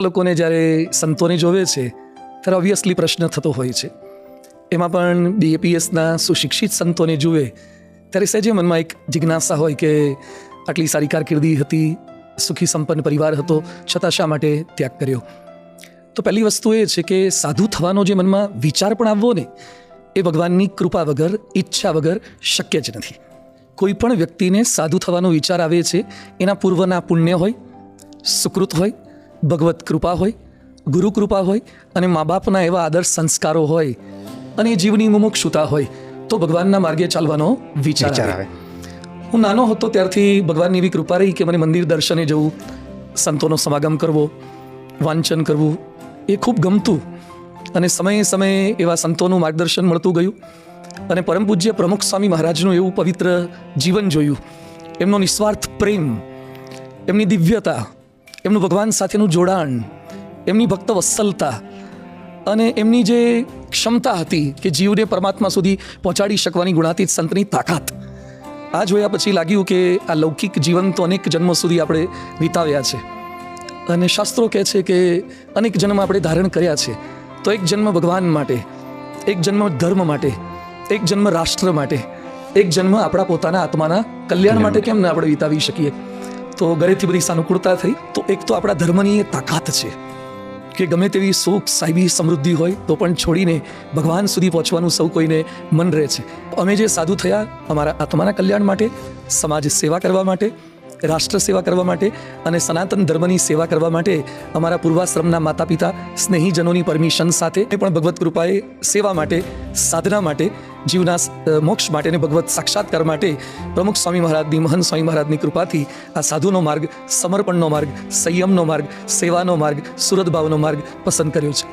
લોકોને જ્યારે સંતોને જોવે છે ત્યારે ઓબ્વિયસલી પ્રશ્ન થતો હોય છે. એમાં પણ BAPSના સુશિક્ષિત સંતોને જુએ ત્યારે સહેજે મનમાં એક જિજ્ઞાસા હોય કે આટલી સારી કારકિર્દી હતી, સુખી સંપન્ન પરિવાર હતો, છતાં શા માટે ત્યાગ કર્યો? તો પહેલી વસ્તુ એ છે કે સાધુ થવાનો જે મનમાં વિચાર પણ આવવો ને, એ ભગવાનની કૃપા વગર, ઈચ્છા વગર શક્ય જ નથી. કોઈ પણ વ્યક્તિને સાધુ થવાનો વિચાર આવે છે એના પૂર્વના પુણ્ય હોય, સુકૃત હોય, ભગવત કૃપા હોય, ગુરુ કૃપા હોય અને મા બાપના એવા આદર્શ સંસ્કારો હોય અને જીવની મુમુક્ષુતા હોય તો ભગવાનના માર્ગે ચાલવાનો વિચાર આવે. હું નાનો હતો ત્યારથી ભગવાનની એવી કૃપા રહી કે મને મંદિર દર્શને જવું, સંતોનો સમાગમ કરવો, વાંચન કરવું એ ખૂબ ગમતું અને સમયે સમયે એવા સંતોનું માર્ગદર્શન મળતું ગયું અને પરમ પૂજ્ય પ્રમુખ સ્વામી મહારાજનું એવું પવિત્ર જીવન જોયું. એમનો નિસ્વાર્થ પ્રેમ, એમની દિવ્યતા, એમનું ભગવાન સાથેનું જોડાણ, એમની ભક્ત વત્સલતા અને એમની જે ક્ષમતા હતી કે જીવને પરમાત્મા સુધી પહોંચાડી શકવાની ગુણાતીત સંતની તાકાત, આ જોયા પછી લાગ્યું કે આ લૌકિક જીવન તો અનેક જન્મો સુધી આપણે વિતાવ્યા છે અને શાસ્ત્રો કહે છે કે અનેક જન્મ આપણે ધારણ કર્યા છે, તો એક જન્મ ભગવાન માટે, એક જન્મ ધર્મ માટે, એક જન્મ રાષ્ટ્ર માટે, એક જન્મ આપણા પોતાના આત્માના કલ્યાણ માટે કેમ ના આપણે વિતાવી શકીએ? તો ઘરેથી બધી સાનુકૂળતા થઈ. તો એક તો આપણા ધર્મની એ તાકાત છે કે ગમે તેવી સુખ, સાહેબી, સમૃદ્ધિ હોય તો પણ છોડીને ભગવાન સુધી પહોંચવાનું સૌ કોઈને મન રહે છે. અમે જે સાધુ થયા અમારા આત્માના કલ્યાણ માટે, સમાજ સેવા કરવા માટે, રાષ્ટ્ર સેવા કરવા માટે અને સનાતન ધર્મની સેવા કરવા માટે અમારા પૂર્વાશ્રમના માતા પિતા, સ્નેહીજનોની પરમિશન સાથે પણ ભગવત કૃપાએ સેવા માટે, સાધના માટે, જીવના મોક્ષ માટે અને ભગવત સાક્ષાત્કાર માટે પ્રમુખ સ્વામી મહારાજની, મહંત સ્વામી મહારાજની કૃપાથી આ સાધુનો માર્ગ, સમર્પણનો માર્ગ, સંયમનો માર્ગ, સેવાનો માર્ગ, સુરતભાવનો માર્ગ પસંદ કર્યો છે.